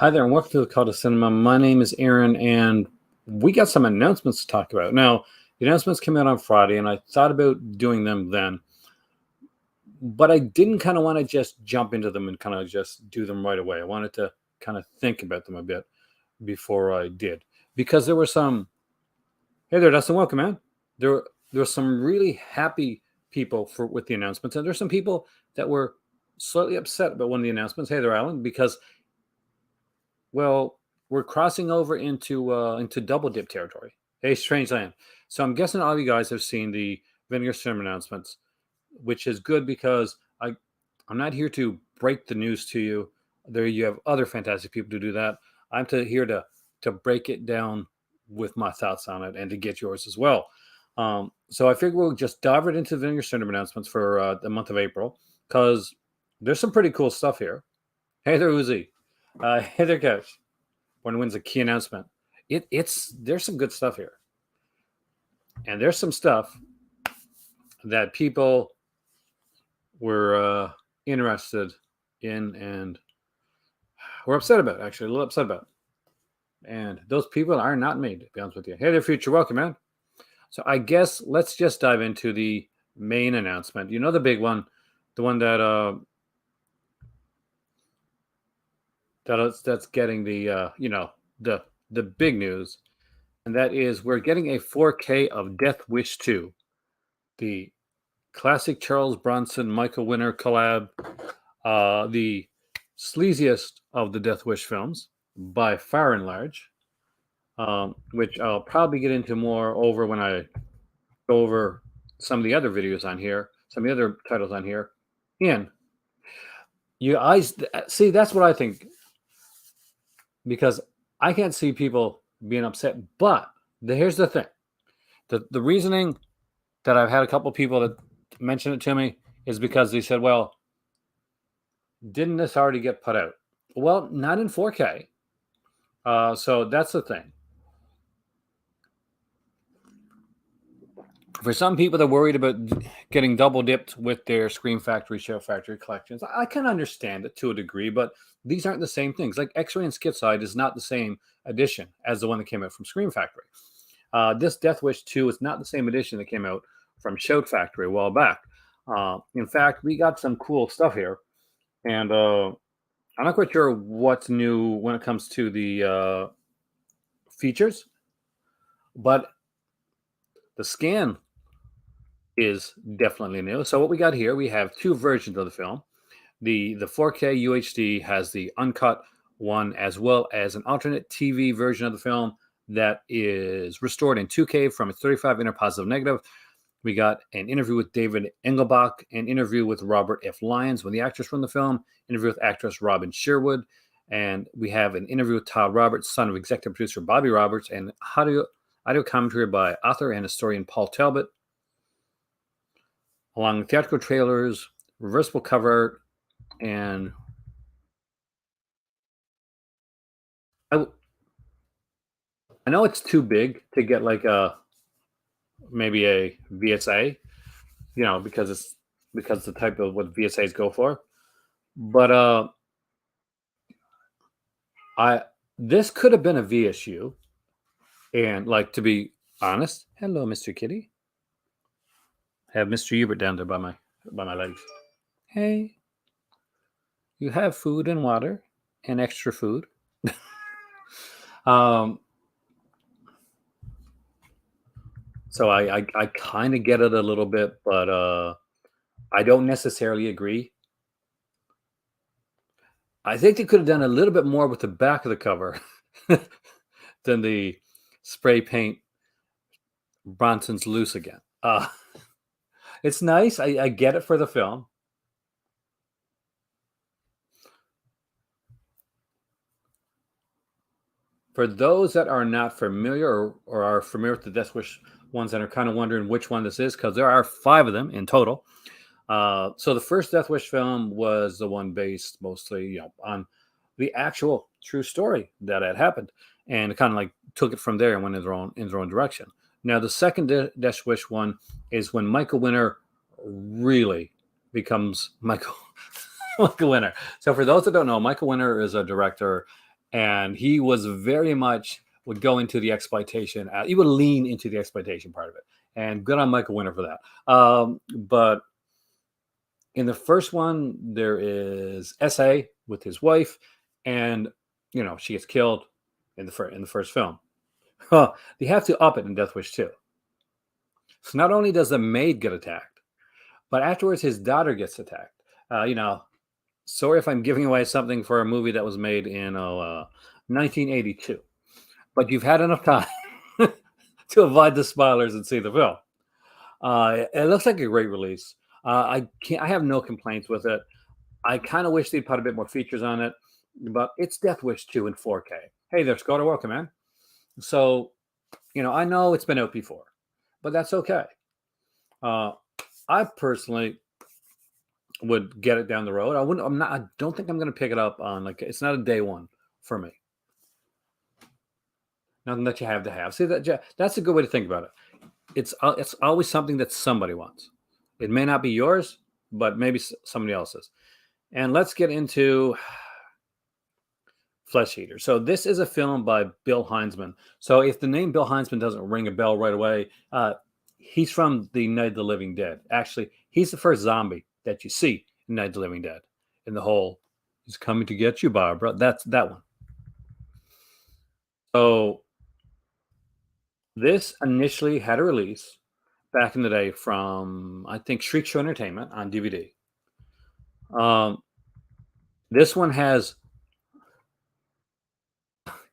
Hi there, and welcome to the Call to Cinema. My name is Aaron, and we got some announcements to talk about. Now, the announcements came out on Friday, and I thought about doing them then, but I didn't kind of want to just jump into them and kind of just do them right away. I wanted to kind of think about them a bit before I did, because there were some. Hey there, Dustin. Welcome, man. There were some really happy people with the announcements, and there's some people that were slightly upset about one of the announcements. Hey there, Alan, because we're crossing over into double dip territory. Hey, strange land. So I'm guessing all of you guys have seen the Vinegar Cinema announcements, which is good because I'm not here to break the news to you. There you have other fantastic people to do that. I'm here to break it down with my thoughts on it and to get yours as well. So I figure we'll just dive right into the Vinegar Cinema announcements for the month of April because there's some pretty cool stuff here. Hey there, Uzi. Hey there, Coach. When wins a key announcement. There's some good stuff here. And there's some stuff that people were interested in and were upset about, actually, a little upset about. And those people are not me, to be honest with you. Hey there, future. Welcome, man. So I guess let's just dive into the main announcement. You know, the big one, the one that's getting the the big news, and that is we're getting a 4K of Death Wish 2, the classic Charles Bronson Michael Winner collab, the sleaziest of the Death Wish films by far and large, which I'll probably get into more over when I go over some of the other videos on here, some of the other titles on here. And you eyes see, that's what I think, because I can't see people being upset. But here's the thing. The reasoning that I've had a couple of people that mention it to me is because they said, well, didn't this already get put out? Well, not in 4K. So that's the thing. For some people that are worried about getting double dipped with their Scream Factory, Show Factory collections, I can understand it to a degree, but these aren't the same things. Like X-Ray and Skitside is not the same edition as the one that came out from Scream Factory. This Death Wish 2 is not the same edition that came out from Shout Factory a while back. In fact, we got some cool stuff here, and I'm not quite sure what's new when it comes to the features, but the scan is definitely new. So what we got here, we have two versions of the film. The 4K UHD has the uncut one, as well as an alternate TV version of the film that is restored in 2K from its 35 inner positive negative. We got an interview with David Engelbach, an interview with Robert F. Lyons, one of the actors from the film, interview with actress Robin Sherwood, and we have an interview with Todd Roberts, son of executive producer Bobby Roberts, and audio commentary by author and historian Paul Talbot, along with theatrical trailers, reversible cover art, and I know it's too big to get like maybe a VSA, because the type of what VSAs go for. But this could have been a VSU, and like, to be honest, hello, Mr. Kitty. I have Mr. Hubert down there by my legs. Hey, you have food and water and extra food. So I kind of get it a little bit, but I don't necessarily agree. I think they could have done a little bit more with the back of the cover than the spray paint Bronson's Loose Again. It's nice. I get it for the film. For those that are not familiar or are familiar with the Death Wish ones and are kind of wondering which one this is, because there are 5 of them in total. So the first Death Wish film was the one based mostly, on the actual true story that had happened, and it kind of like took it from there and went in their own direction. Now the second Death Wish one is when Michael Winner really becomes Michael Winner. So for those that don't know, Michael Winner is a director and he was very much would go into the exploitation. He would lean into the exploitation part of it, and good on Michael Winner for that. But in the first one, there is SA with his wife, and she gets killed in the first film. They have to up it in Death Wish 2. So not only does the maid get attacked, but afterwards his daughter gets attacked. Sorry if I'm giving away something for a movie that was made in 1982, but you've had enough time to avoid the spoilers and see the film. It looks like a great release. I have no complaints with it. I kind of wish they'd put a bit more features on it, but it's Death Wish 2 in 4K. Hey there, Scott, welcome, man. So, I know it's been out before, but that's okay. I personally would get it down the road. I don't think I'm going to pick it up on it's not a day one for me. Nothing that you have to have. See that's a good way to think about it. It's always something that somebody wants. It may not be yours, but maybe somebody else's. And let's get into Flesh Eater. So this is a film by Bill Heinzman. So if the name Bill Heinzman doesn't ring a bell right away, he's from the Night of the Living Dead. Actually, he's the first zombie that you see in Night of the Living Dead. In the whole, he's coming to get you, Barbara. That's that one. So this initially had a release back in the day from, I think, Shriek Show Entertainment on DVD. This one has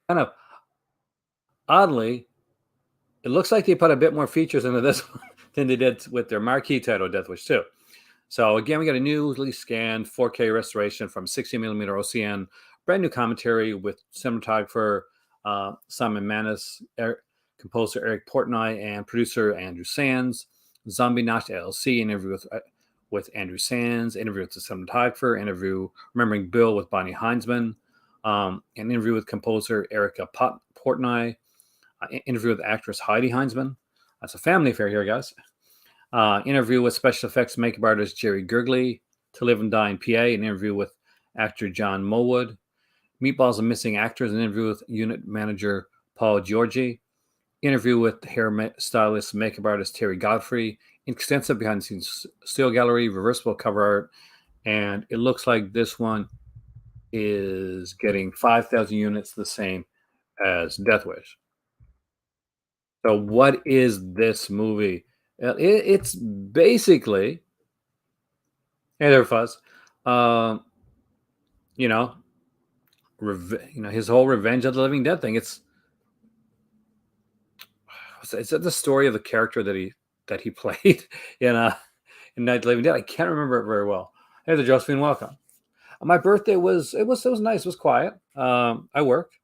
kind of oddly, it looks like they put a bit more features into this one than they did with their marquee title, Death Wish 2. So again, we got a newly scanned 4K restoration from 60mm OCN, brand new commentary with cinematographer Simon Manis, composer Eric Portnoy, and producer Andrew Sands. Zombie Notch LLC interview with Andrew Sands, interview with the cinematographer, interview Remembering Bill with Bonnie Heinzman, an interview with composer Erica Portnoy, interview with actress Heidi Heinzman. That's a family affair here, guys. Interview with special effects makeup artist Jerry Gurgley, To Live and Die in PA, an interview with actor John Mowood, Meatballs and Missing Actors, an interview with unit manager Paul Giorgi, interview with hair stylist makeup artist Terry Godfrey, extensive behind the scenes still gallery, reversible cover art, and it looks like this one is getting 5,000 units, the same as Death Wish. So what is this movie? It's basically, hey there, Fuzz. His whole Revenge of the Living Dead thing. It's the story of the character that he played in Night of the Living Dead. I can't remember it very well. Hey there, Josephine, welcome. My birthday was nice. It was quiet. I worked.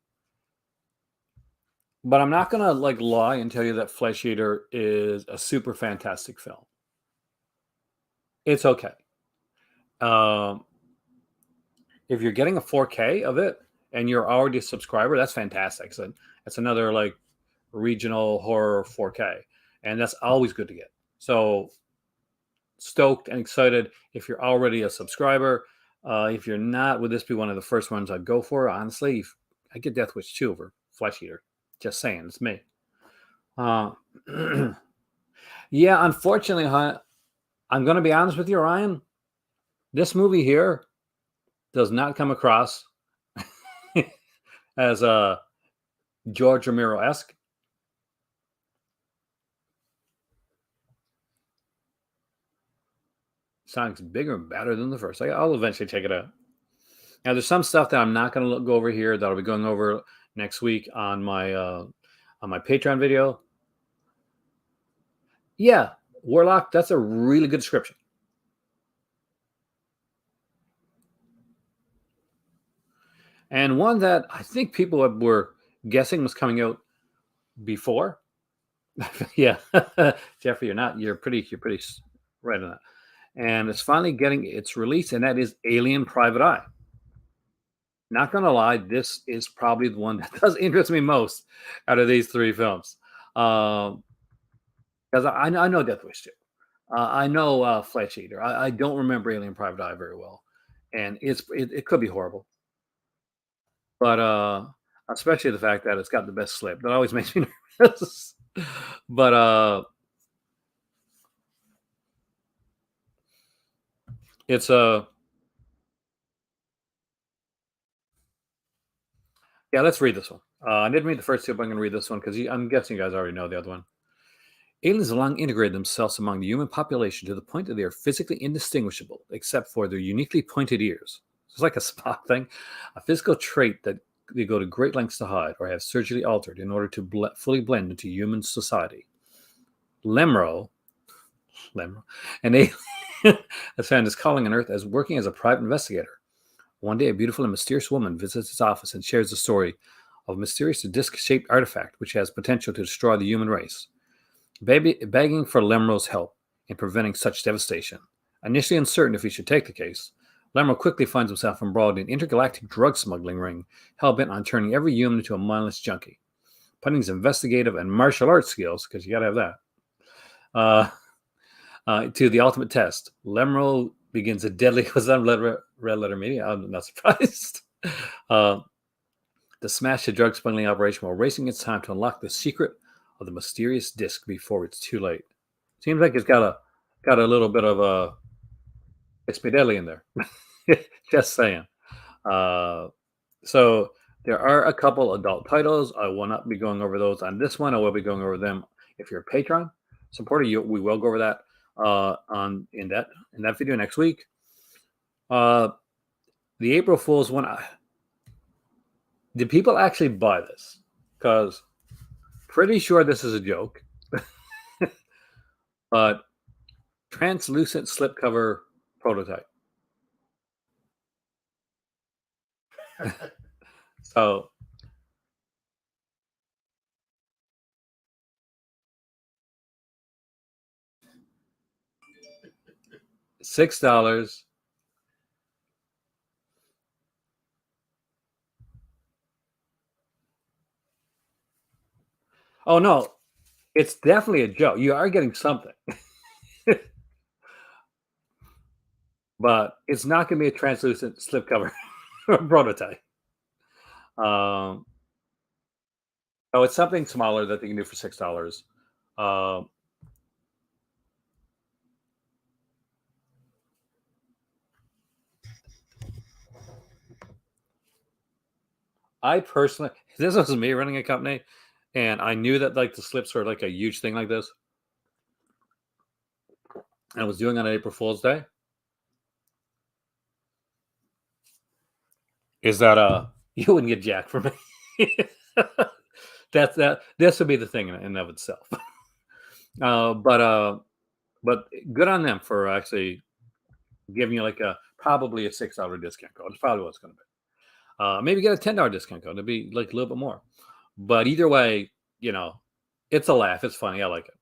But I'm not gonna lie and tell you that Flesh Eater is a super fantastic film. It's okay. If you're getting a 4K of it and you're already a subscriber, that's fantastic. So that's another regional horror 4K, and that's always good to get. So stoked and excited if you're already a subscriber. If you're not, would this be one of the first ones I'd go for? Honestly, I get Death Wish 2 over Flesh Eater. Just saying, it's me. Yeah, unfortunately, I'm going to be honest with you, Ryan. This movie here does not come across as George Romero-esque. Sonic's bigger and better than the first. I'll eventually check it out. Now, there's some stuff that I'm not going to go over here that I'll be going over next week on my Patreon video. Yeah, Warlock, that's a really good description. And one that I think people were guessing was coming out before. Yeah, Jeffrey, you're pretty right on that. And it's finally getting its release, and that is Alien Private Eye. Not gonna lie, this is probably the one that does interest me most out of these three films. Because I know Death Wish 2. I know Flesh Eater. I don't remember Alien Private Eye very well, and it could be horrible. but especially the fact that it's got the best slip. That always makes me nervous. But it's yeah. Let's read this one. I didn't read the first two, but I'm going to read this one because I'm guessing you guys already know the other one. Aliens have long integrated themselves among the human population to the point that they are physically indistinguishable, except for their uniquely pointed ears. It's like a spot thing, a physical trait that they go to great lengths to hide or have surgically altered in order to fully blend into human society. Lemro, an alien, has found his calling on Earth as working as a private investigator. One day, a beautiful and mysterious woman visits his office and shares the story of a mysterious disc-shaped artifact which has potential to destroy the human race. Begging for Lemro's help in preventing such devastation. Initially uncertain if he should take the case, Lemro quickly finds himself embroiled in an intergalactic drug smuggling ring, hell-bent on turning every human into a mindless junkie. Putting his investigative and martial arts skills, because you got to have that, to the ultimate test, Lemro begins a deadly... Was that red letter media? I'm not surprised. To smash the drug smuggling operation while racing its time to unlock the secret of the mysterious disc before it's too late. Seems like it's got a little bit of a it's me deadly in there. Just saying. So there are a couple adult titles. I will not be going over those on this one. I will be going over them if you're a Patreon supporter. We will go over that in that video next week. The April Fool's one. Did people actually buy this? Because pretty sure this is a joke. But translucent slipcover prototype. So $6. Oh no, it's definitely a joke. You are getting something. But it's not going to be a translucent slipcover prototype. So it's something smaller that they can do for $6. Um, I personally, this was me running a company, and I knew that like the slips were like a huge thing like this. And I was doing it on April Fool's Day. Is that you wouldn't get jack from me. That this would be the thing in and of itself. But good on them for actually giving you like probably a $6 discount code. It's probably what it's going to be. Maybe get a $10 discount code. It'd be like a little bit more. But either way, it's a laugh. It's funny. I like it.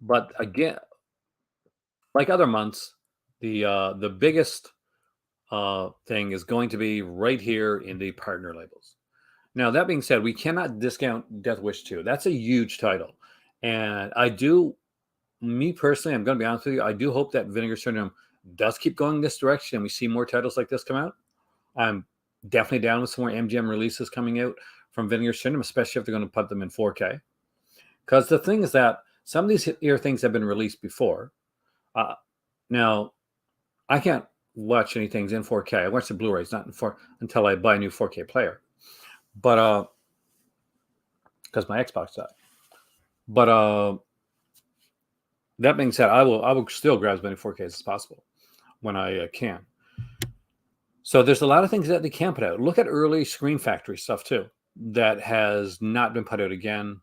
But again, like other months, the biggest thing is going to be right here in the partner labels. Now, that being said, we cannot discount Death Wish 2. That's a huge title. And me personally, I'm going to be honest with you, I do hope that Vinegar Syndrome does keep going this direction and we see more titles like this come out. I'm definitely down with some more MGM releases coming out from Vinegar Syndrome, especially if they're going to put them in 4K. Because the thing is that some of these things have been released before. Now, I can't watch any things in 4K. I watch the Blu-rays not in until I buy a new 4K player. But because my Xbox died. But that being said, I will still grab as many 4Ks as possible when I can. So there's a lot of things that they can put out. Look at early Screen Factory stuff too that has not been put out again,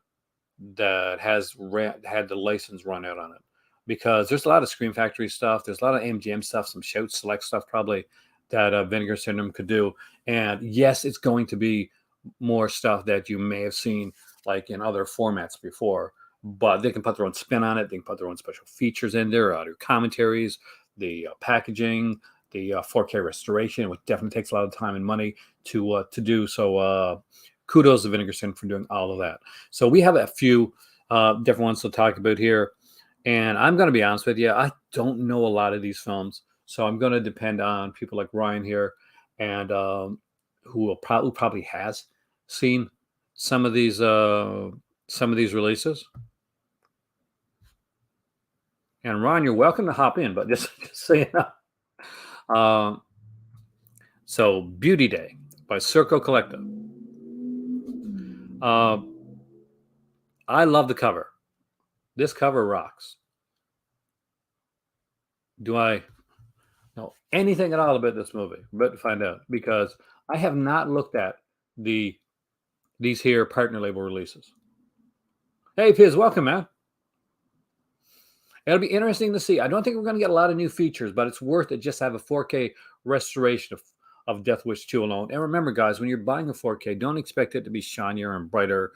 that has had the license run out on it. Because there's a lot of Screen Factory stuff. There's a lot of MGM stuff, some Shout Select stuff probably that Vinegar Syndrome could do. And yes, it's going to be more stuff that you may have seen like in other formats before. But they can put their own spin on it. They can put their own special features in there, their commentaries, the packaging, the 4K restoration, which definitely takes a lot of time and money to do. So kudos to Vinegar Syndrome for doing all of that. So we have a few different ones to talk about here. And I'm going to be honest with you, I don't know a lot of these films. So I'm going to depend on people like Ryan here, and who probably has seen some of these uh, some of these releases. And Ryan, you're welcome to hop in, but just so you know. Um, so Beauty Day by Circle Collective. Uh, I love the cover. This cover rocks. Do I know anything at all about this movie? But to find out because I have not looked at the these here partner label releases. Hey, Piz, welcome, man. It'll be interesting to see. I don't think we're going to get a lot of new features, but it's worth it just to have a 4K restoration of Death Wish 2 alone. And remember, guys, when you're buying a 4K, don't expect it to be shinier and brighter.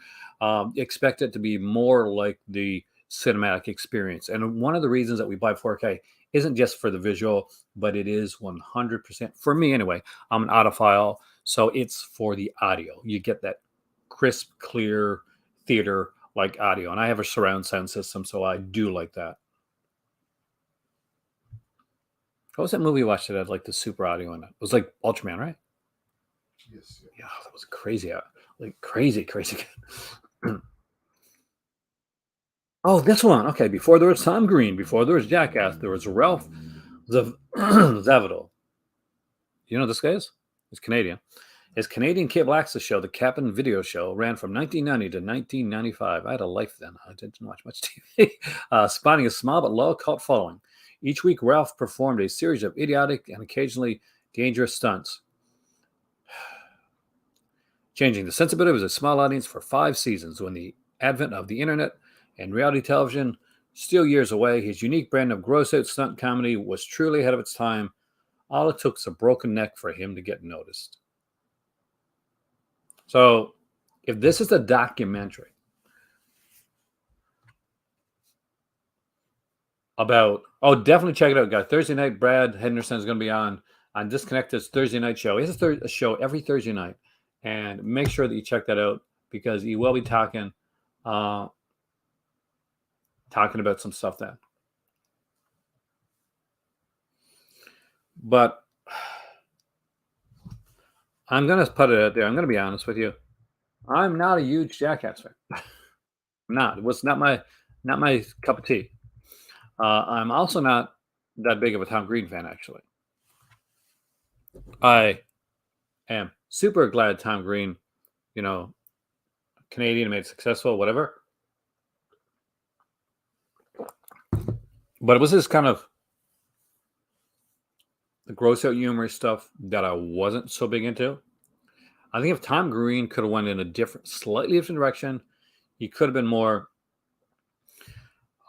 Expect it to be more like the cinematic experience. And one of the reasons that we buy 4K isn't just for the visual, but it is 100%, for me anyway, I'm an audiophile, so it's for the audio. You get that crisp, clear theater like audio. And I have a surround sound system, so I do like that. What was that movie you watched that had like the super audio in it? It was like Ultraman, right? Yes. Yeah, that was crazy. Like crazy, crazy. Oh, this one. Okay, before there was Tom Green, before there was Jackass, there was Ralph Zavadil. You know who this guy is? He's Canadian. His Canadian cable access show, The Captain Video Show, ran from 1990 to 1995. I had a life then. I didn't watch much TV. Spawning a small but loyal cult following. Each week, Ralph performed a series of idiotic and occasionally dangerous stunts, changing the sensibility of a small audience for 5 seasons. When the advent of the internet and reality television, still years away, his unique brand of gross-out stunt comedy was truly ahead of its time. All it took was a broken neck for him to get noticed. So, if this is a documentary about, oh, definitely check it out, guys. Thursday night, Brad Henderson is going to be on Disconnected's Thursday night show. He has a show every Thursday night, and make sure that you check that out because he will be talking about some stuff then. But I'm going to put it out there. I'm going to be honest with you. I'm not a huge Jackass fan. I'm not. It was not my cup of tea. I'm also not that big of a Tom Green fan, actually. I am super glad Tom Green, Canadian, made it successful, whatever. But it was this kind of the gross out humorous stuff that I wasn't so big into. I think if Tom Green could have went in a slightly different direction, he could have been more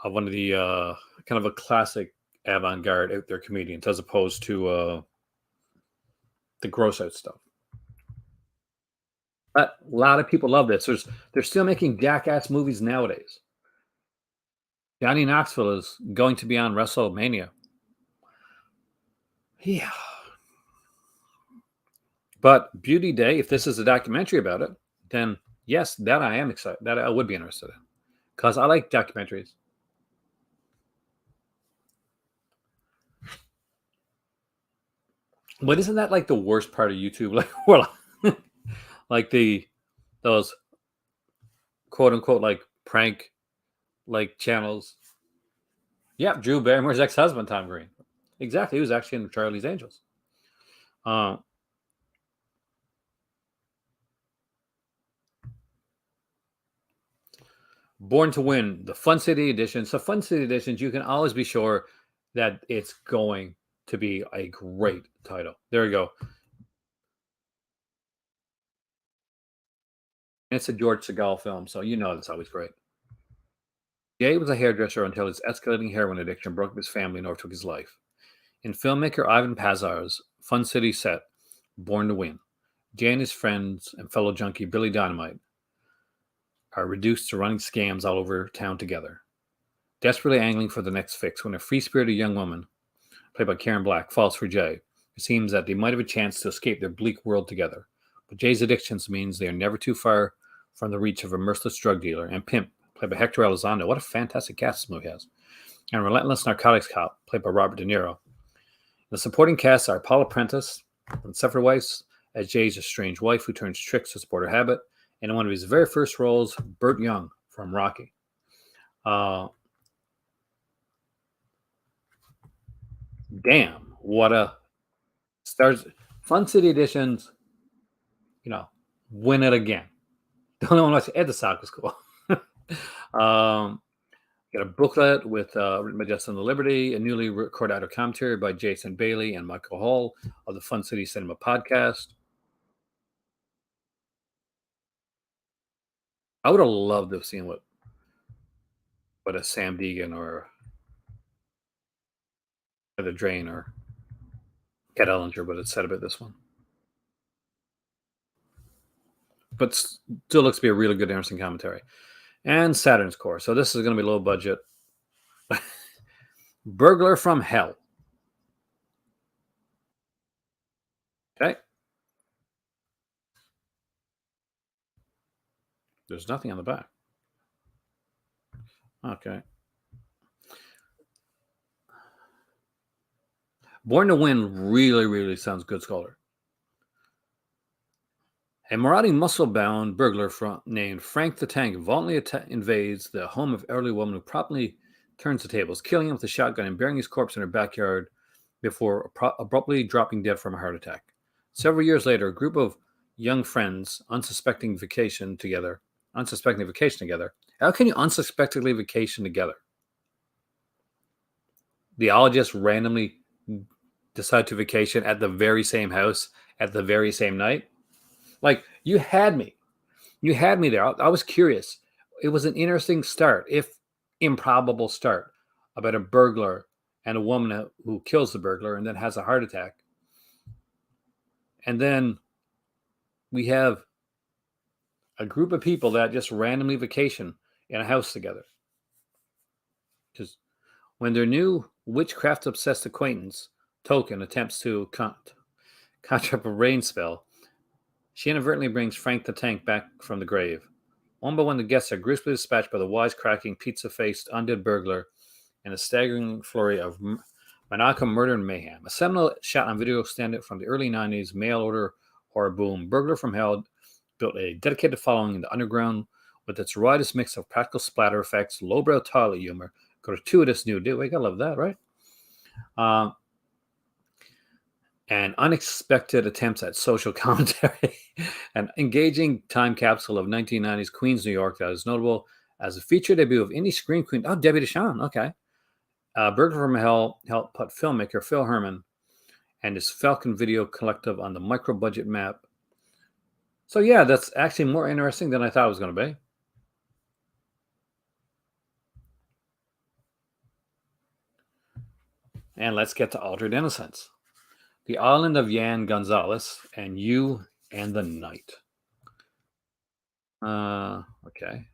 of one of the kind of a classic avant-garde out there comedians as opposed to the gross out stuff. But a lot of people love this. They're still making Jackass movies nowadays. Johnny Knoxville is going to be on WrestleMania. Yeah. But Beauty Day, if this is a documentary about it, then yes, that I am excited. That I would be interested in. Because I like documentaries. But isn't that like the worst part of YouTube? Like, well, like those quote unquote like prank like channels. Yeah, Drew Barrymore's ex-husband, Tom Green. Exactly. He was actually in Charlie's Angels. Born to Win, the Fun City Edition. So Fun City Editions, you can always be sure that it's going to be a great title. There we go. It's a George Segal film, so you know it's always great. Jay was a hairdresser until his escalating heroin addiction broke up his family and overtook his life. In filmmaker Ivan Pazar's Fun City set, Born to Win, Jay and his friends and fellow junkie Billy Dynamite are reduced to running scams all over town together, desperately angling for the next fix when a free-spirited young woman, played by Karen Black, falls for Jay. It seems that they might have a chance to escape their bleak world together, but Jay's addictions means they are never too far from the reach of a merciless drug dealer and pimp, played by Hector Elizondo. What a fantastic cast this movie has. And relentless narcotics cop, played by Robert De Niro. The supporting cast are Paula Prentice from Separate Wives as Jay's estranged wife who turns tricks to support her habit, and in one of his very first roles, Burt Young from Rocky. Uh, Damn, what a stars! Fun City Editions, you know, win it again. Don't know much. Ed the Sock was cool. um, got a booklet with written by Justin the Liberty, a newly recorded audio commentary by Jason Bailey and Michael Hall of the Fun City Cinema podcast. I would have loved to have seen what a Sam Deegan or the Drain or Ted Ellinger would have said about this one. But still looks to be a really good Anderson commentary. And Saturn's Core. So this is going to be low budget. Burglar from Hell. Okay. There's nothing on the back. Okay. Born to Win really, really sounds good, Scholar. A marauding, muscle-bound burglar named Frank the Tank violently invades the home of elderly woman who promptly turns the tables, killing him with a shotgun and burying his corpse in her backyard before abruptly dropping dead from a heart attack. Several years later, a group of young friends unsuspecting vacation together. How can you unsuspectingly vacation together? They all just randomly decide to vacation at the very same house at the very same night. Like, you had me there. I was curious. It was an interesting start, if improbable start, about a burglar and a woman who kills the burglar and then has a heart attack. And then we have a group of people that just randomly vacation in a house together. Just when their new witchcraft-obsessed acquaintance, Token, attempts to conjure up a rain spell, she inadvertently brings Frank the Tank back from the grave. One by one, the guests are gruesomely dispatched by the wisecracking, pizza-faced undead burglar in a staggering flurry of maniacal murder and mayhem. A seminal shot-on-video extended from the early 90s mail-order horror boom, Burglar from Hell built a dedicated following in the underground with its riotous mix of practical splatter effects, lowbrow toilet humor, gratuitous nudity. We gotta love that, right? And unexpected attempts at social commentary. An engaging time capsule of 1990s Queens, New York that is notable as a feature debut of indie scream queen. Oh, Debbie DeShawn. Okay. Burglar from Hell helped put filmmaker Phil Herman and his Falcon Video Collective on the micro-budget map. So yeah, that's actually more interesting than I thought it was going to be. And let's get to Altered Innocence. The Island of Yan Gonzalez and You and the Night. Okay.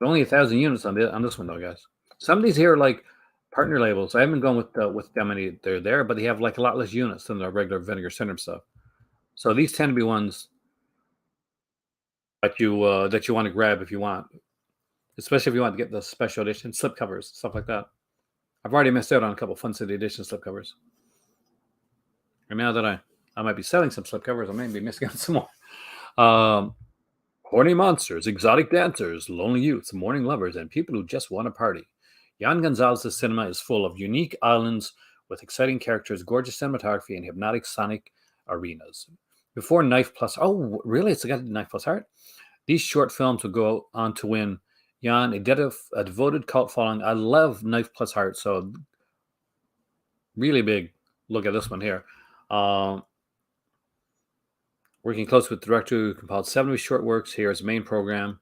Only 1,000 units on this one though, guys. Some of these here are like partner labels. I haven't gone with them any. They're there, but they have like a lot less units than the regular Vinegar Syndrome stuff. So these tend to be ones that you want to grab if you want, especially if you want to get the special edition slipcovers, stuff like that. I've already missed out on a couple Fun City Edition slipcovers. And now that I might be selling some slipcovers, I may be missing out some more. Horny monsters, exotic dancers, lonely youths, morning lovers, and people who just want to party. Jan Gonzalez's cinema is full of unique islands with exciting characters, gorgeous cinematography, and hypnotic sonic arenas. Before Knife Plus... Oh, really? It's got Knife Plus Heart? These short films will go on to win Jan a devoted cult following. I love Knife Plus Heart, so really big look at this one here. Working close with the director who compiled 70 short works here as main program,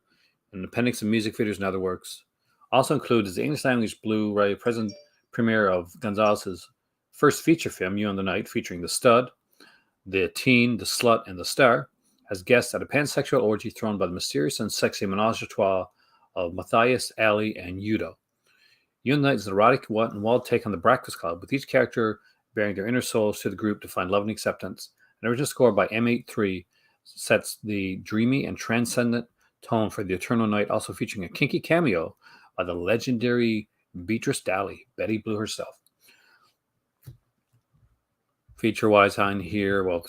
an appendix of music videos and other works. Also includes the English language Blu-ray present premiere of Gonzalez's first feature film, You and the Night, featuring the stud, the teen, the slut, and the star, as guests at a pansexual orgy thrown by the mysterious and sexy menage a trois of Matthias, Ali, and Udo. You and the Night is an erotic and wild take on the Breakfast Club, with each character bearing their inner souls to the group to find love and acceptance. An original score by M83 sets the dreamy and transcendent tone for the Eternal Night, also featuring a kinky cameo by the legendary Beatrice Daly, Betty Blue herself. feature wise on here. Well,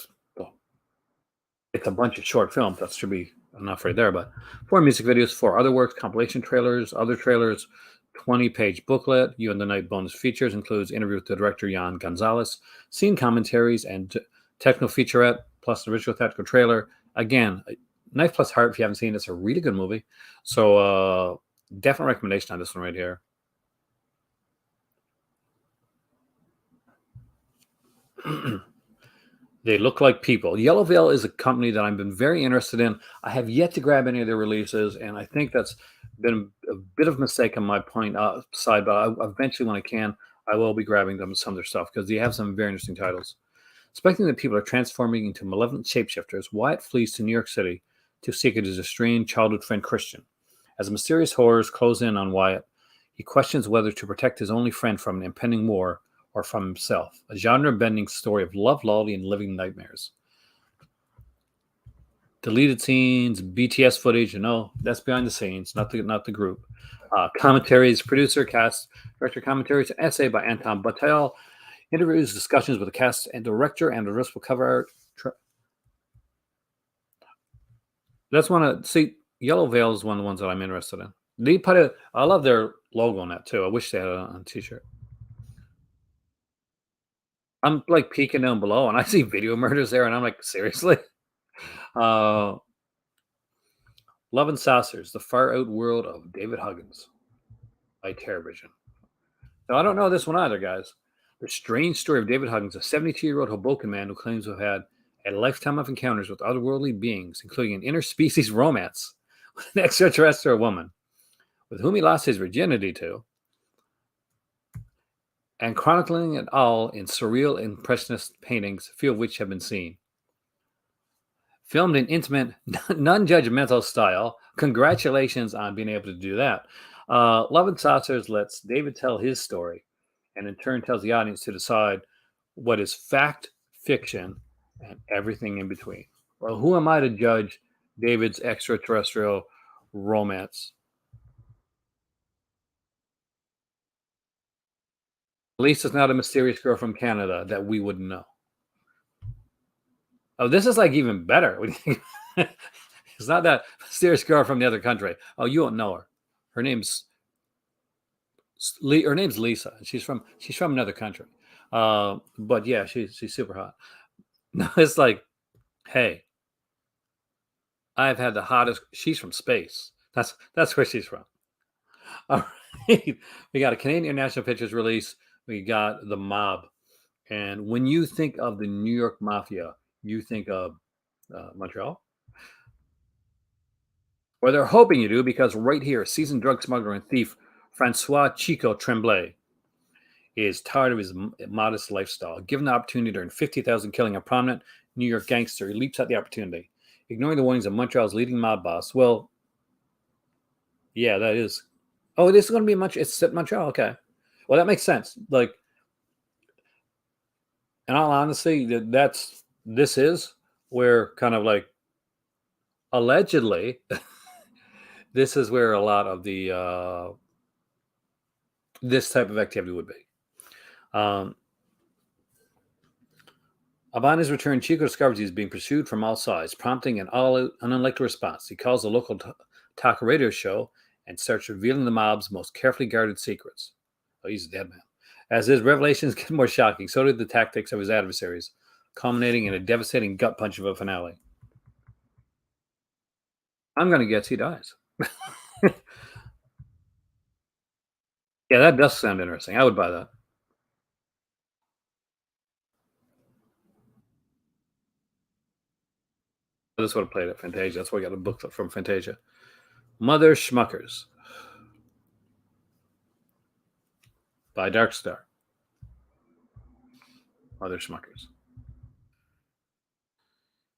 it's a bunch of short films. That should be enough right there. But four music videos, four other works, compilation trailers, other trailers, 20-page booklet. You and the Night bonus features includes interview with the director Jan Gonzalez, scene commentaries, and technical featurette, plus the original theatrical trailer. Again, Knife Plus Heart, if you haven't seen it, it's a really good movie. So definite recommendation on this one right here. They look like people. Yellow Veil is a company that I've been very interested in. I have yet to grab any of their releases, and I think that's been a bit of a mistake on my point side. But eventually, when I can, I will be grabbing them some of their stuff because they have some very interesting titles. Suspecting that people are transforming into malevolent shapeshifters, Wyatt flees to New York City to seek out his estranged childhood friend Christian. As mysterious horrors close in on Wyatt, he questions whether to protect his only friend from an impending war or from himself. A genre-bending story of love, loyalty, and living nightmares. Deleted scenes, BTS footage, that's behind the scenes, not the group. Commentaries, producer, cast, director commentaries, an essay by Anton Batel, interviews, discussions with the cast and director, and the rest will cover art. That's one of Yellow Veil is one of the ones that I'm interested in. They put it. I love their logo on that too. I wish they had it on a T-shirt. I'm like peeking down below, and I see Video Murders there, and I'm like, seriously. Uh, Love and Saucers: The Far Out World of David Huggins by Terrorvision. Now I don't know this one either, guys. The strange story of David Huggins, a 72-year-old Hoboken man who claims to have had a lifetime of encounters with otherworldly beings, including an interspecies romance with an extraterrestrial woman, with whom he lost his virginity to, and chronicling it all in surreal impressionist paintings, few of which have been seen. Filmed in intimate, non-judgmental style. Congratulations on being able to do that. Love and Saucers lets David tell his story, and in turn tells the audience to decide what is fact, fiction, and everything in between. Well, who am I to judge David's extraterrestrial romance? Lisa's not a mysterious girl from Canada that we wouldn't know. Oh, this is like even better. It's not that mysterious girl from the other country. Oh, you won't know her. Her name's Lisa. She's from another country. But yeah, she's super hot. No, it's like, hey, I've had the hottest. She's from space. That's where she's from. All right, we got a Canadian National Pictures release. We got The Mob, and when you think of the New York Mafia, you think of Montreal. Or they're hoping you do, because right here, seasoned drug smuggler and thief Francois Chico Tremblay is tired of his modest lifestyle. Given the opportunity to earn 50,000 killing a prominent New York gangster, he leaps at the opportunity. Ignoring the warnings of Montreal's leading mob boss. Well, yeah, that is. Oh, this is going to be Montreal. It's Montreal. Okay. Well, that makes sense. Like, in all honesty, this is where kind of like allegedly this is where a lot of the this type of activity would be. Upon his return, Chico discovers he's being pursued from all sides, prompting an all-out, unlikely response. He calls the local talk radio show and starts revealing the mob's most carefully guarded secrets. Oh, he's a dead man. As his revelations get more shocking, so did the tactics of his adversaries, culminating in a devastating gut punch of a finale. I'm going to guess he dies. Yeah, that does sound interesting. I would buy that. This would have played at Fantasia. That's why I got a book from Fantasia. Mother Schmuckers by Dark Star. Mother Schmuckers.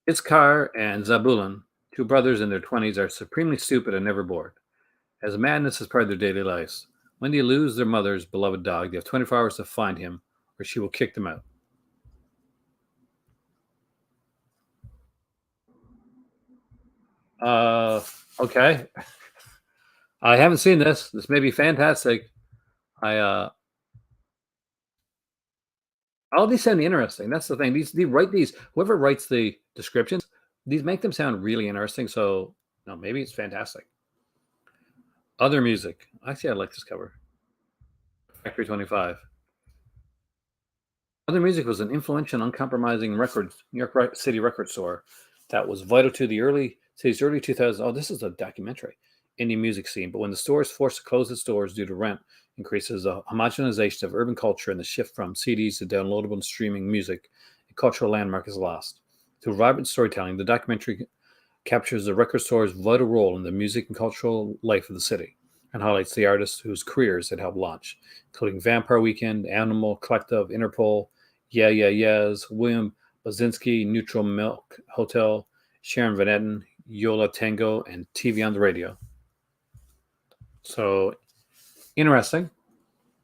Iskar and Zabulon, two brothers in their 20s, are supremely stupid and never bored. As madness is part of their daily lives, when they lose their mother's beloved dog, they have 24 hours to find him, or she will kick them out. Uh, okay. I haven't seen this. This may be fantastic. I All these sound interesting. That's the thing. These write these whoever writes the descriptions, these make them sound really interesting. So no, maybe it's fantastic. Other music. Actually, I like this cover. Factory 25. Other Music was an influential, uncompromising New York City record store that was vital to the early 2000s. Oh, this is a documentary indie music scene. But when the store is forced to close its doors due to rent increases, the homogenization of urban culture and the shift from CDs to downloadable and streaming music, a cultural landmark is lost. Through vibrant storytelling, the documentary captures the record store's vital role in the music and cultural life of the city and highlights the artists whose careers it helped launch, including Vampire Weekend, Animal Collective, Interpol, Yeah Yeah Yeahs, William Basinski, Neutral Milk Hotel, Sharon Van Etten, Yola Tango, and TV on the Radio. So interesting.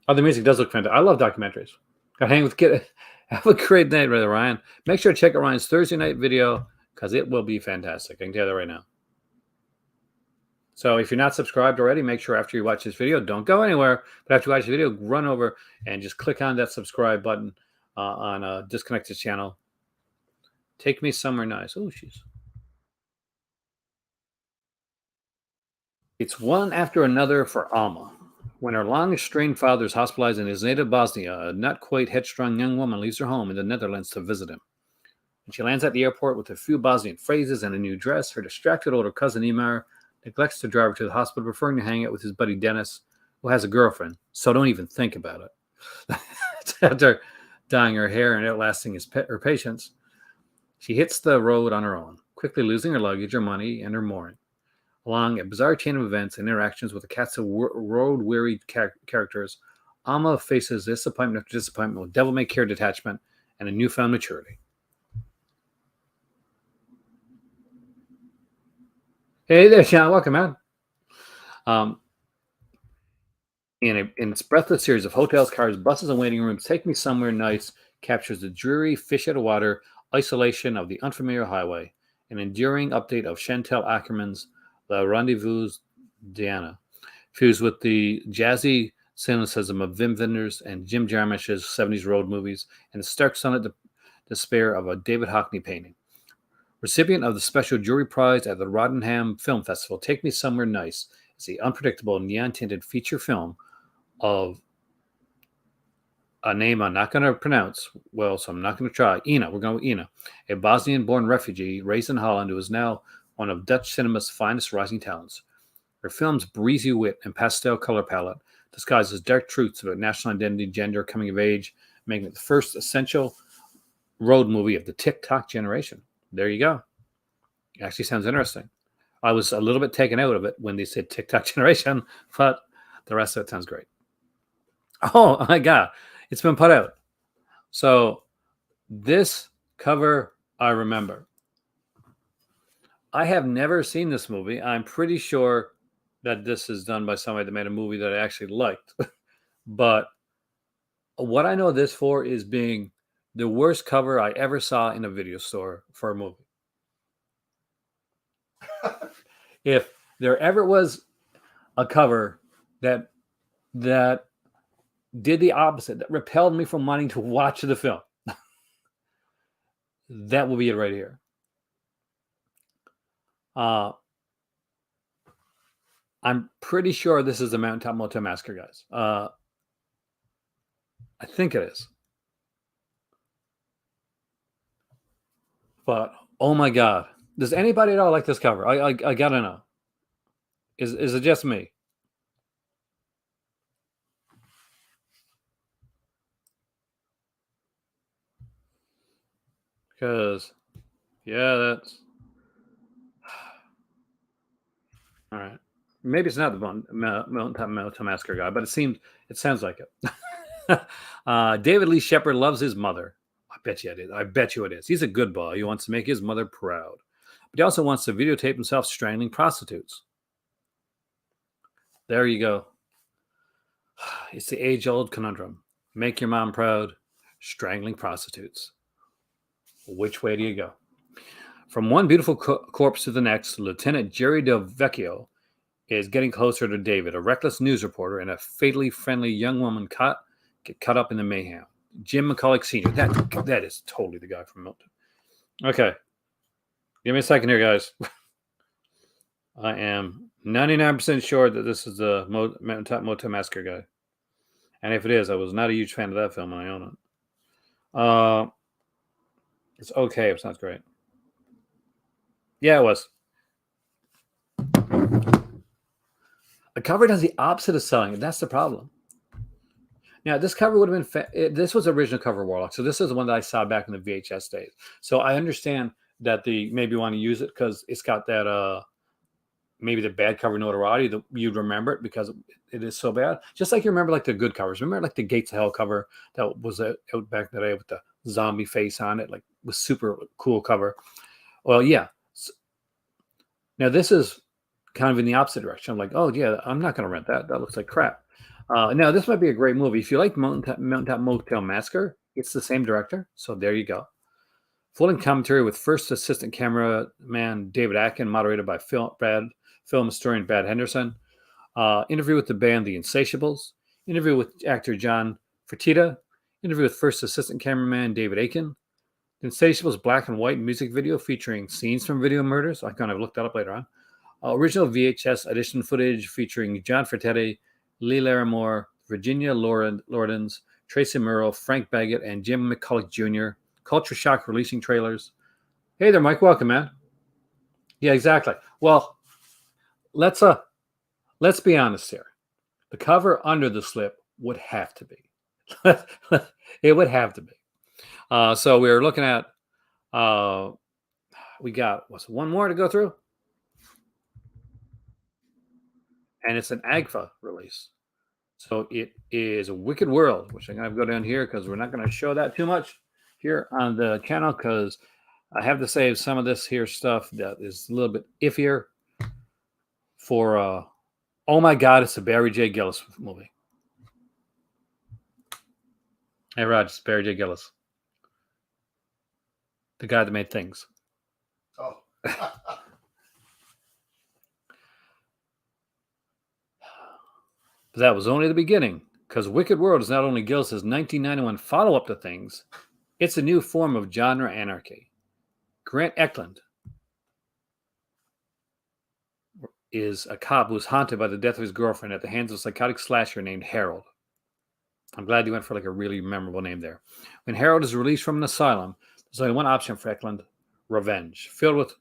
Other music does look fantastic. I love documentaries. Got to hang with kid. Have a great night, brother Ryan. Make sure to check out Ryan's Thursday night video because it will be fantastic. I can tell you that right now. So if you're not subscribed already, make sure after you watch this video, don't go anywhere. But after you watch the video, run over and just click on that subscribe button on a disconnected channel. Take me somewhere nice. Oh, jeez. It's one after another for Alma. When her long-estranged father is hospitalized in his native Bosnia, a not quite headstrong young woman leaves her home in the Netherlands to visit him. When she lands at the airport with a few Bosnian phrases and a new dress, her distracted older cousin Imar neglects to drive her to the hospital, preferring to hang out with his buddy Dennis, who has a girlfriend, so don't even think about it. After dyeing her hair and outlasting her patience, she hits the road on her own, quickly losing her luggage, her money, and her mooring. Along a bizarre chain of events and interactions with a cast of road-weary characters, Alma faces disappointment after disappointment with devil-may-care detachment and a newfound maturity. Hey there, Sean. Welcome, man. In its breathless series of hotels, cars, buses, and waiting rooms, Take Me Somewhere Nice captures the dreary, fish out of water isolation of the unfamiliar highway, an enduring update of Chantal Ackerman's The Rendezvous Diana, fused with the jazzy cynicism of Wim Wenders and Jim Jarmusch's 70s road movies, and the stark sonnet despair of a David Hockney painting. Recipient of the special jury prize at the Rotherham Film Festival, Take Me Somewhere Nice is the unpredictable neon-tinted feature film of a name I'm not going to pronounce well, so I'm not going to try. Ina, we're going with Ina, a Bosnian-born refugee raised in Holland who is now one of Dutch cinema's finest rising talents. Her film's breezy wit and pastel color palette disguises dark truths about national identity, gender, coming of age, making it the first essential road movie of the TikTok generation. There you go. It actually sounds interesting. I was a little bit taken out of it when they said TikTok generation, but the rest of it sounds great. Oh my God, it's been put out. So this cover, I remember. I have never seen this movie. I'm pretty sure that this is done by somebody that made a movie that I actually liked. But what I know this for is being the worst cover I ever saw in a video store for a movie. If there ever was a cover that did the opposite, that repelled me from wanting to watch the film, that will be it right here. I'm pretty sure this is the Mountaintop Motel Massacre, guys. I think it is. But oh my God, does anybody at all like this cover? I gotta know. Is it just me? Because yeah, that's all right. Maybe it's not the Mountaintop Motel Massacre guy, but it sounds like it. David Lee Shepard loves his mother. I bet you it is. I bet you it is. He's a good boy. He wants to make his mother proud. But he also wants to videotape himself strangling prostitutes. There you go. It's the age-old conundrum. Make your mom proud, strangling prostitutes. Which way do you go? From one beautiful corpse to the next, Lieutenant Jerry Del Vecchio is getting closer to David, a reckless news reporter and a fatally friendly young woman get caught up in the mayhem. Jim McCulloch Sr. That is totally the guy from Milton. Okay. Give me a second here, guys. I am 99% sure that this is the Motel Massacre guy. And if it is, I was not a huge fan of that film, and I own it. It's okay. It sounds great. Yeah, it was. The cover does the opposite of selling it. That's the problem. Now, this cover would have been, this was original cover Warlock. So this is the one that I saw back in the VHS days. So I understand that they maybe want to use it because it's got that, maybe the bad cover notoriety that you'd remember it because it is so bad. Just like you remember like the good covers. Remember like the Gates of Hell cover that was out back in the day with the zombie face on it, like was super cool cover. Well, yeah. Now this is kind of in the opposite direction. I'm like, oh yeah, I'm not going to rent that. That looks like crap. Now this might be a great movie if you like Mountaintop Motel Massacre. It's the same director, so there you go. Full-length commentary with first assistant cameraman David Atkin, moderated by film historian Brad Henderson. Interview with the band The Insatiables. Interview with actor John Fertitta. Interview with first assistant cameraman David Aiken. The Insatiables black and white music video featuring scenes from video murders. I kind of looked that up later on. Original VHS edition footage featuring John Fertitta, Lee Larimore, Virginia Lordens, Tracy Murrow, Frank Baggett, and Jim McCulloch Jr. Culture Shock releasing trailers. Hey there, Mike. Welcome, man. Yeah, exactly. Well, let's be honest here. The cover under the slip would have to be. It would have to be. So we were looking at. We got one more to go through, and it's an AGFA release. So it is a Wicked World, which I'm going to go down here because we're not going to show that too much here on the channel because I have to save some of this here stuff that is a little bit iffier for, oh my God, it's a Barry J. Gillis movie. Hey, Rod, it's Barry J. Gillis. The guy that made Things. Oh. But that was only the beginning, because Wicked World is not only Gillis' 1991 follow-up to Things, it's a new form of genre anarchy. Grant Eklund is a cop who's haunted by the death of his girlfriend at the hands of a psychotic slasher named Harold. I'm glad you went for like a really memorable name there. When Harold is released from an asylum, there's only one option for Eklund: revenge. Filled with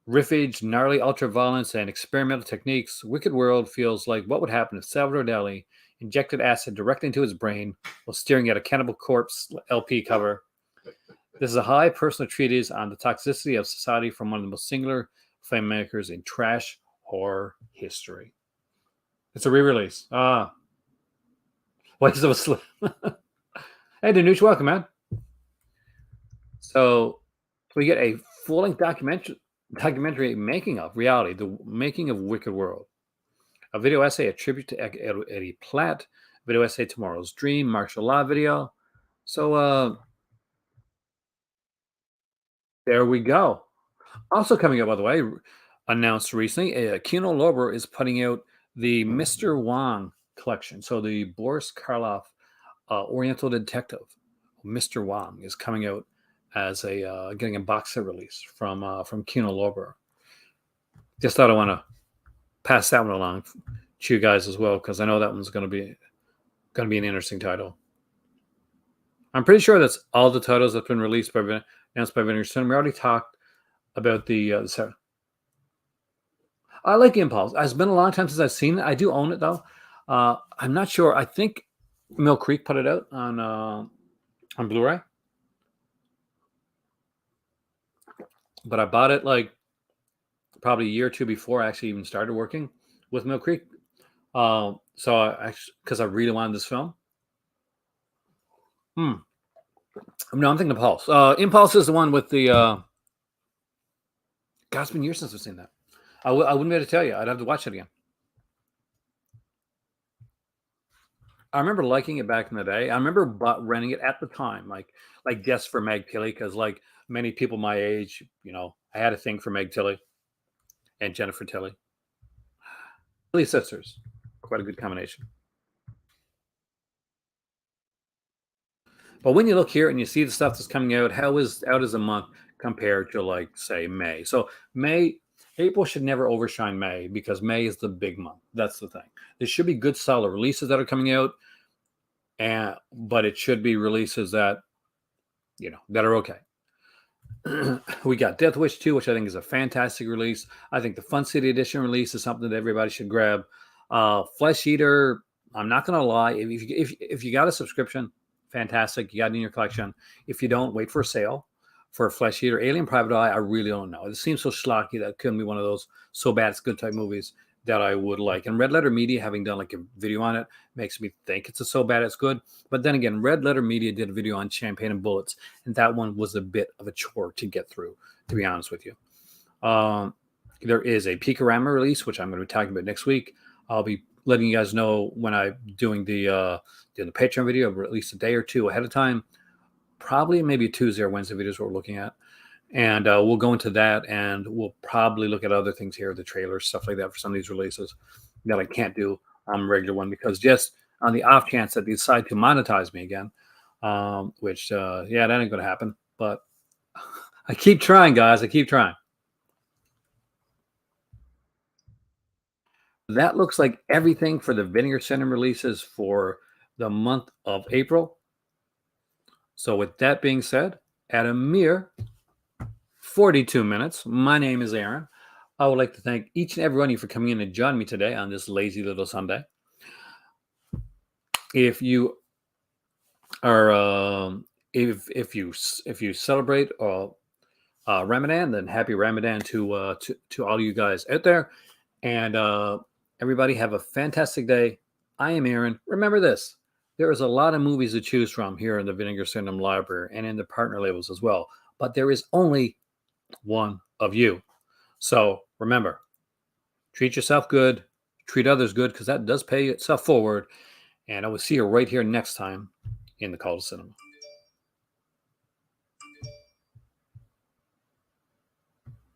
riffage, gnarly ultra-violence, and experimental techniques, Wicked World feels like what would happen if Salvador Dali injected acid directly into his brain while staring at a Cannibal Corpse LP cover. This is a high personal treatise on the toxicity of society from one of the most singular filmmakers in trash horror history. It's a re-release. Waste of a slip. Hey, Danush, welcome, man. So we get a full-length documentary making of reality, the making of Wicked World. A video essay, a tribute to Eddie Platt. Video essay, Tomorrow's Dream, martial law video. So there we go. Also coming up, by the way, announced recently, Kino Lorber is putting out the Mr. Wong collection. So the Boris Karloff Oriental Detective, Mr. Wong, is coming out as a getting a box set release from Kino Lorber. Just thought I want to pass that one along to you guys as well because I know that one's going to be an interesting title. I'm pretty sure that's all the titles that've been released announced by Vinegar Cinema. We already talked about the set. I like Impulse. It's been a long time since I've seen it. I do own it though. I'm not sure. I think Mill Creek put it out on Blu-ray. But I bought it like probably a year or two before I actually even started working with Mill Creek. So because I really wanted this film. No, I'm thinking of Pulse. Impulse is the one with the. God, it's been years since I've seen that. I wouldn't be able to tell you. I'd have to watch it again. I remember liking it back in the day. I remember renting it at the time, like just for Meg Tilly, because like many people my age, I had a thing for Meg Tilly and Jennifer Tilly. Tilly sisters, quite a good combination. But when you look here and you see the stuff that's coming out, how is out as a month compared to, like, say, May? So April should never overshine May because May is the big month. That's the thing. There should be good solid releases that are coming out, but it should be releases that that are okay. We got Death Wish 2, which I think is a fantastic release. I think the Fun City Edition release is something that everybody should grab. Flesh Eater, I'm not going to lie. If you got a subscription, fantastic. You got it in your collection. If you don't, wait for a sale for Flesh Eater. Alien Private Eye, I really don't know. It seems so schlocky that it couldn't be one of those so bad it's good type movies that I would like. And Red Letter Media, having done like a video on it, makes me think it's a so bad it's good. But then again, Red Letter Media did a video on Champagne and Bullets, and that one was a bit of a chore to get through, to be honest with you. There is a Peakorama release, which I'm going to be talking about next week. I'll be letting you guys know when I'm doing the Patreon video, at least a day or two ahead of time. Probably maybe Tuesday or Wednesday videos we're looking at. And we'll go into that, and we'll probably look at other things here, the trailers, stuff like that for some of these releases that I can't do on a regular one because just on the off chance that they decide to monetize me again, which, that ain't going to happen. But I keep trying, guys. I keep trying. That looks like everything for the Vinegar Cinema releases for the month of April. So with that being said, at a mere 42 minutes, my name is Aaron. I would like to thank each and every one of you for coming in and joining me today on this lazy little Sunday. If you are, if you celebrate Ramadan, then happy Ramadan to all you guys out there, and everybody have a fantastic day. I am Aaron. Remember this: there is a lot of movies to choose from here in the Vinegar Cinema Library and in the partner labels as well, but there is only one of you. So remember, treat yourself good, treat others good, because that does pay itself forward. And I will see you right here next time in the Call to Cinema.